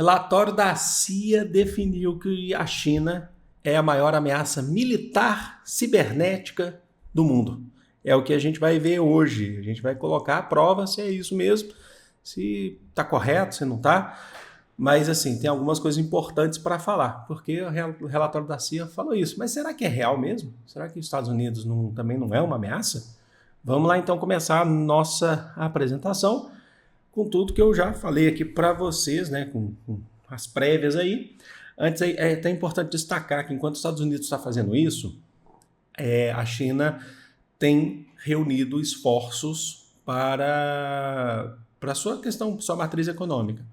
Relatório da CIA definiu que a China é a maior ameaça militar cibernética do mundo. É o que a gente vai ver hoje. A gente vai colocar à prova se é isso mesmo, se está correto, se não está. Mas, assim, tem algumas coisas importantes para falar, porque o relatório da CIA falou isso. Mas será que é real mesmo? Será que os Estados Unidos também não é uma ameaça? Vamos lá, então, começar a nossa apresentação com tudo que eu já falei aqui para vocês, né, com as prévias aí. Antes, é até importante destacar que enquanto os Estados Unidos está fazendo isso, a China tem reunido esforços para a sua questão, sua matriz econômica.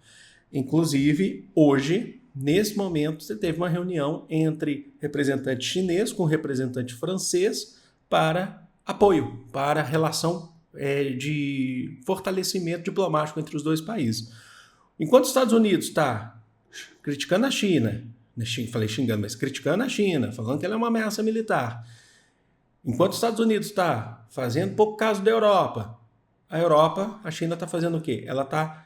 Inclusive, hoje, nesse momento, você teve uma reunião entre representante chinês com representante francês para apoio, para relação de fortalecimento diplomático entre os dois países. Enquanto os Estados Unidos está criticando a China, falei xingando, mas criticando a China, falando que ela é uma ameaça militar, enquanto os Estados Unidos está fazendo pouco caso da Europa, a China está fazendo o quê? Ela está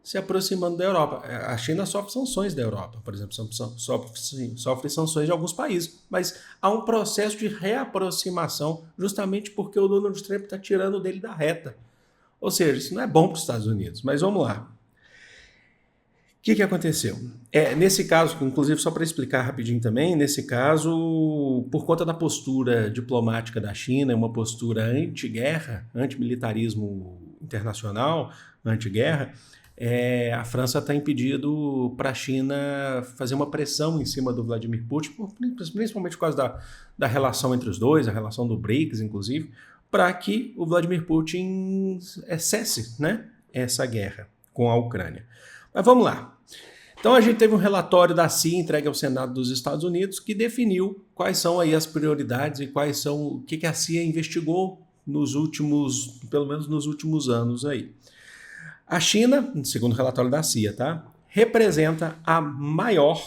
se aproximando da Europa. A China sofre sanções da Europa, por exemplo, sofre sanções de alguns países, mas há um processo de reaproximação justamente porque o Donald Trump está tirando dele da reta. Ou seja, isso não é bom para os Estados Unidos, mas vamos lá. O que aconteceu? Nesse caso, inclusive só para explicar rapidinho também, nesse caso, por conta da postura diplomática da China, uma postura anti-guerra, antimilitarismo internacional, anti-guerra, a França está impedindo para a China fazer uma pressão em cima do Vladimir Putin, principalmente por causa da relação entre os dois, a relação do BRICS, inclusive, para que o Vladimir Putin cesse, né, essa guerra com a Ucrânia. Mas vamos lá. Então a gente teve um relatório da CIA entregue ao Senado dos Estados Unidos que definiu quais são aí as prioridades e quais são o que a CIA investigou pelo menos nos últimos anos aí. A China, segundo o relatório da CIA, tá, representa a maior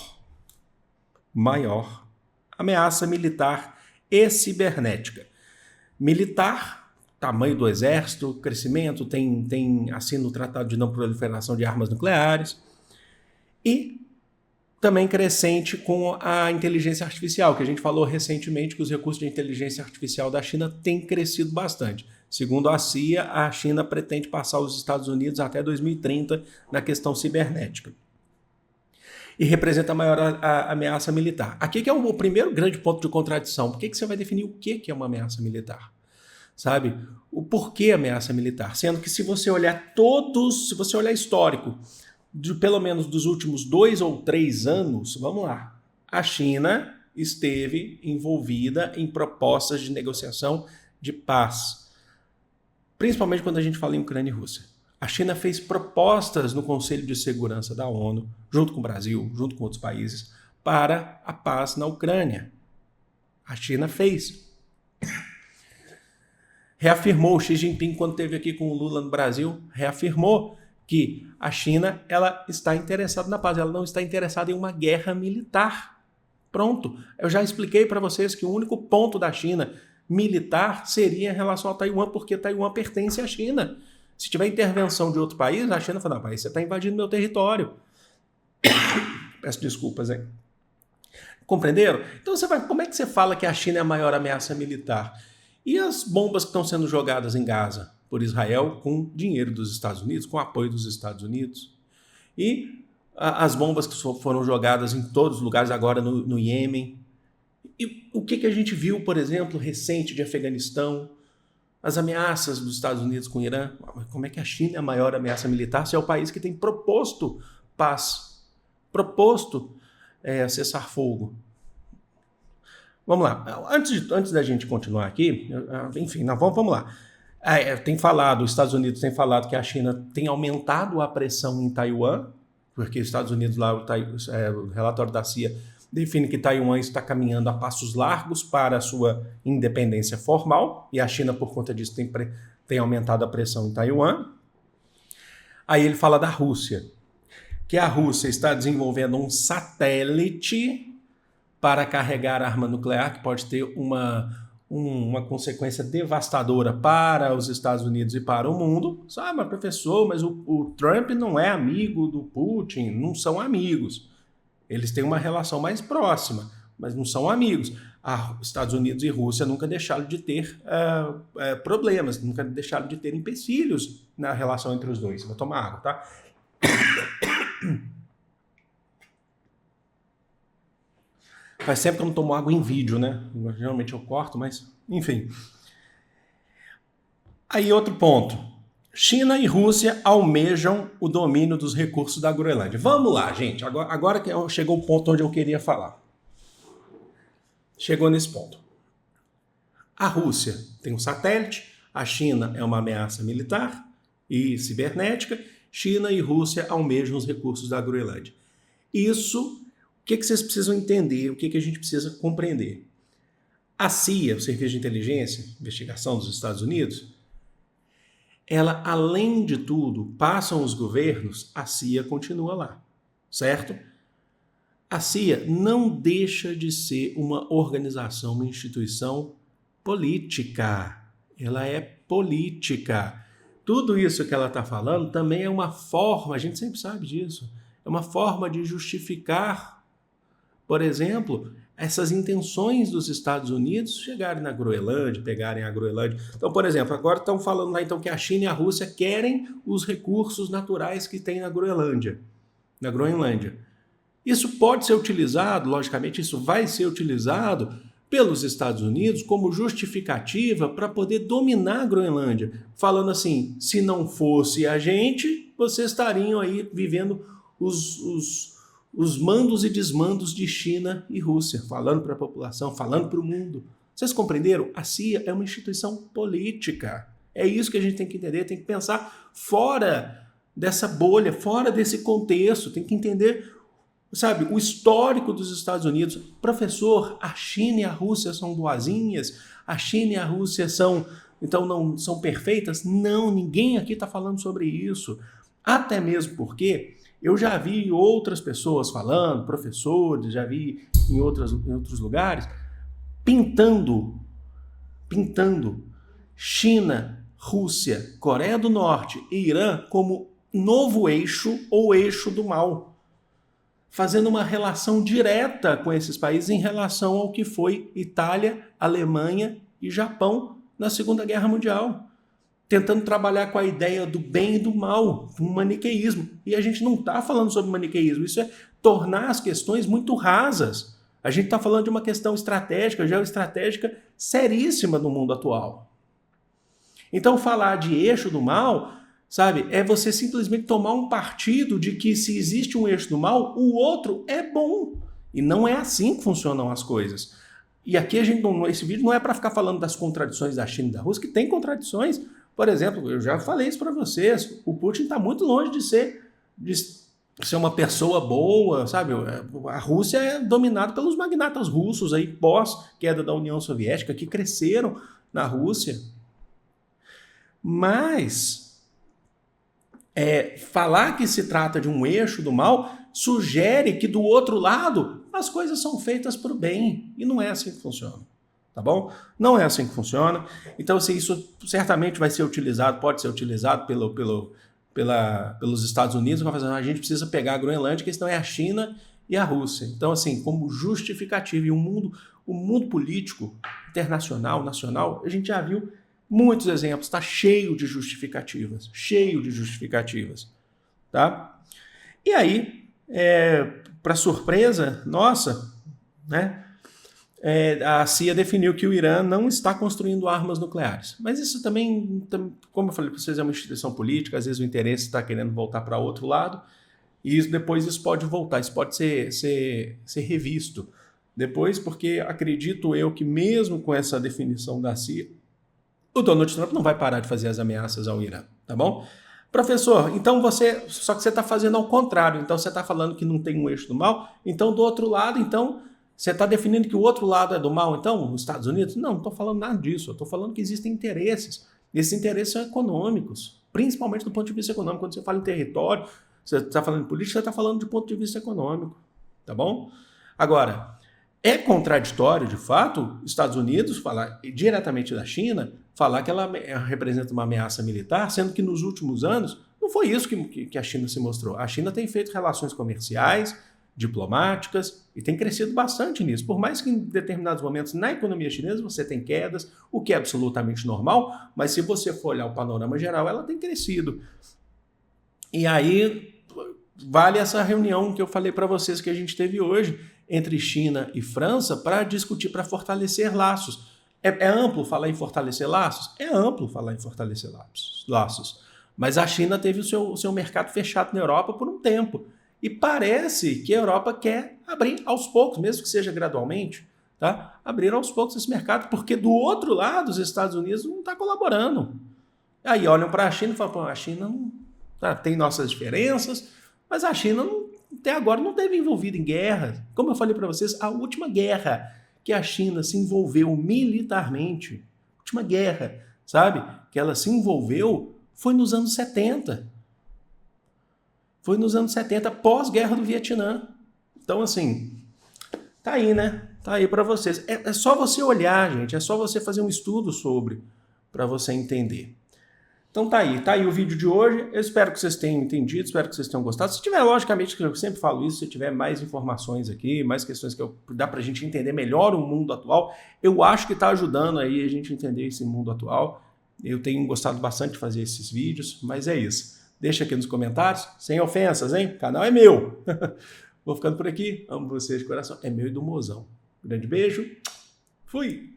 ameaça militar e cibernética. Militar, tamanho do exército, crescimento, assina o Tratado de Não Proliferação de Armas Nucleares e também crescente com a inteligência artificial, que a gente falou recentemente que os recursos de inteligência artificial da China têm crescido bastante. Segundo a CIA, a China pretende passar os Estados Unidos até 2030 na questão cibernética. E representa a maior ameaça militar. Aqui que é o primeiro grande ponto de contradição. Por que você vai definir o que é uma ameaça militar? Sabe? O porquê ameaça militar? Sendo que se você olhar histórico, pelo menos dos últimos 2 ou 3 anos, vamos lá, a China esteve envolvida em propostas de negociação de paz. Principalmente quando a gente fala em Ucrânia e Rússia. A China fez propostas no Conselho de Segurança da ONU, junto com o Brasil, junto com outros países, para a paz na Ucrânia. A China fez. Reafirmou, Xi Jinping, quando esteve aqui com o Lula no Brasil, reafirmou que a China ela está interessada na paz, ela não está interessada em uma guerra militar. Pronto. Eu já expliquei para vocês que o único ponto da China militar seria em relação a Taiwan, porque Taiwan pertence à China. Se tiver intervenção de outro país, a China fala, não, país, você está invadindo meu território. Peço desculpas aí. Compreenderam? Então como é que você fala que a China é a maior ameaça militar? E as bombas que estão sendo jogadas em Gaza por Israel com dinheiro dos Estados Unidos, com apoio dos Estados Unidos? E as bombas que foram jogadas em todos os lugares agora no Iêmen? E o que a gente viu, por exemplo, recente de Afeganistão, as ameaças dos Estados Unidos com o Irã? Como é que a China é a maior ameaça militar se é o país que tem proposto paz, proposto cessar fogo? Vamos lá. Antes da gente continuar aqui, enfim, vamos lá. Os Estados Unidos tem falado que a China tem aumentado a pressão em Taiwan, porque os Estados Unidos, lá, o relatório da CIA, define que Taiwan está caminhando a passos largos para a sua independência formal, e a China, por conta disso, tem aumentado a pressão em Taiwan. Aí ele fala da Rússia, que a Rússia está desenvolvendo um satélite para carregar arma nuclear, que pode ter uma consequência devastadora para os Estados Unidos e para o mundo. Sabe, mas professor, mas o Trump não é amigo do Putin, não são amigos. Eles têm uma relação mais próxima, mas não são amigos. Estados Unidos e Rússia nunca deixaram de ter problemas, nunca deixaram de ter empecilhos na relação entre os dois. Vou tomar água, tá? Faz tempo que eu não tomo água em vídeo, né? Geralmente eu corto, mas enfim. Aí outro ponto. China e Rússia almejam o domínio dos recursos da Groenlândia. Vamos lá, gente. Agora que chegou o ponto onde eu queria falar. Chegou nesse ponto. A Rússia tem um satélite, a China é uma ameaça militar e cibernética, China e Rússia almejam os recursos da Groenlândia. Isso, o que vocês precisam entender, o que a gente precisa compreender? A CIA, o Serviço de Inteligência, Investigação dos Estados Unidos, ela, além de tudo, passam os governos, a CIA continua lá, certo? A CIA não deixa de ser uma organização, uma instituição política. Ela é política. Tudo isso que ela está falando também é uma forma, a gente sempre sabe disso, é uma forma de justificar, por exemplo, essas intenções dos Estados Unidos chegarem na Groenlândia, pegarem a Groenlândia. Então, por exemplo, agora estão falando lá então que a China e a Rússia querem os recursos naturais que tem na Groenlândia. Isso pode ser utilizado, logicamente, isso vai ser utilizado pelos Estados Unidos como justificativa para poder dominar a Groenlândia. Falando assim, se não fosse a gente, vocês estariam aí vivendo os mandos e desmandos de China e Rússia, falando para a população, falando para o mundo. Vocês compreenderam? A CIA é uma instituição política. É isso que a gente tem que entender, tem que pensar fora dessa bolha, fora desse contexto, tem que entender, sabe, o histórico dos Estados Unidos. Professor, a China e a Rússia são boazinhas? A China e a Rússia então não são perfeitas? Não, ninguém aqui está falando sobre isso. Até mesmo porque eu já vi outras pessoas falando, professores, já vi em outros lugares, pintando China, Rússia, Coreia do Norte e Irã como novo eixo ou eixo do mal, fazendo uma relação direta com esses países em relação ao que foi Itália, Alemanha e Japão na Segunda Guerra Mundial, tentando trabalhar com a ideia do bem e do mal, um maniqueísmo. E a gente não está falando sobre maniqueísmo, isso é tornar as questões muito rasas. A gente está falando de uma questão estratégica, geoestratégica seríssima no mundo atual. Então falar de eixo do mal, sabe, é você simplesmente tomar um partido de que se existe um eixo do mal, o outro é bom. E não é assim que funcionam as coisas. E aqui esse vídeo não é para ficar falando das contradições da China e da Rússia, que tem contradições. Por exemplo, eu já falei isso para vocês, o Putin está muito longe de ser uma pessoa boa, sabe? A Rússia é dominada pelos magnatas russos aí pós-queda da União Soviética, que cresceram na Rússia. Mas falar que se trata de um eixo do mal sugere que do outro lado as coisas são feitas para o bem, e não é assim que funciona. Tá bom? Não é assim que funciona. Então, assim, isso certamente vai ser utilizado, pode ser utilizado pelos Estados Unidos, para fazer, a gente precisa pegar a Groenlândia, que senão é a China e a Rússia. Então, assim, como justificativa. E o mundo político, internacional, nacional, a gente já viu muitos exemplos, está cheio de justificativas. Tá? E aí, para surpresa nossa, né? A CIA definiu que o Irã não está construindo armas nucleares. Mas isso também, como eu falei para vocês, é uma instituição política, às vezes o interesse está querendo voltar para outro lado, e depois isso pode voltar, isso pode ser revisto depois, porque acredito eu que mesmo com essa definição da CIA, o Donald Trump não vai parar de fazer as ameaças ao Irã, tá bom? Professor, então só que você está fazendo ao contrário, então você está falando que não tem um eixo do mal, então do outro lado, então você está definindo que o outro lado é do mal, então, os Estados Unidos? Não estou falando nada disso. Eu estou falando que existem interesses. Esses interesses são econômicos, principalmente do ponto de vista econômico. Quando você fala em território, você está falando de política, você está falando de ponto de vista econômico. Tá bom? Agora, É contraditório, de fato, Estados Unidos falar diretamente da China, falar que ela representa uma ameaça militar, sendo que nos últimos anos não foi isso que a China se mostrou. A China tem feito relações comerciais, diplomáticas e tem crescido bastante nisso. Por mais que em determinados momentos na economia chinesa você tem quedas, o que é absolutamente normal, mas se você for olhar o panorama geral, ela tem crescido. E aí vale essa reunião que eu falei para vocês que a gente teve hoje entre China e França para discutir, para fortalecer laços. É amplo falar em fortalecer laços? É amplo falar em fortalecer laços. Mas a China teve o seu mercado fechado na Europa por um tempo. E parece que a Europa quer abrir aos poucos, mesmo que seja gradualmente, tá? Abrir aos poucos esse mercado, porque do outro lado os Estados Unidos não estão colaborando. Aí olham para a China e falam, pô, a China não, tem nossas diferenças, mas a China até agora não esteve envolvida em guerra. Como eu falei para vocês, a última guerra que a China se envolveu militarmente, última guerra, sabe, que ela se envolveu foi nos anos 70. Foi nos anos 70, pós-guerra do Vietnã. Então, assim, tá aí, né? Tá aí para vocês. É só você olhar, gente, é só você fazer um estudo sobre, para você entender. Então tá aí o vídeo de hoje. Eu espero que vocês tenham entendido, espero que vocês tenham gostado. Se tiver, logicamente, que eu sempre falo isso, se tiver mais informações aqui, mais questões que dá pra gente entender melhor o mundo atual, eu acho que tá ajudando aí a gente entender esse mundo atual. Eu tenho gostado bastante de fazer esses vídeos, mas é isso. Deixa aqui nos comentários, sem ofensas, hein? O canal é meu. Vou ficando por aqui. Amo vocês de coração. É meu e do mozão. Grande beijo. Fui!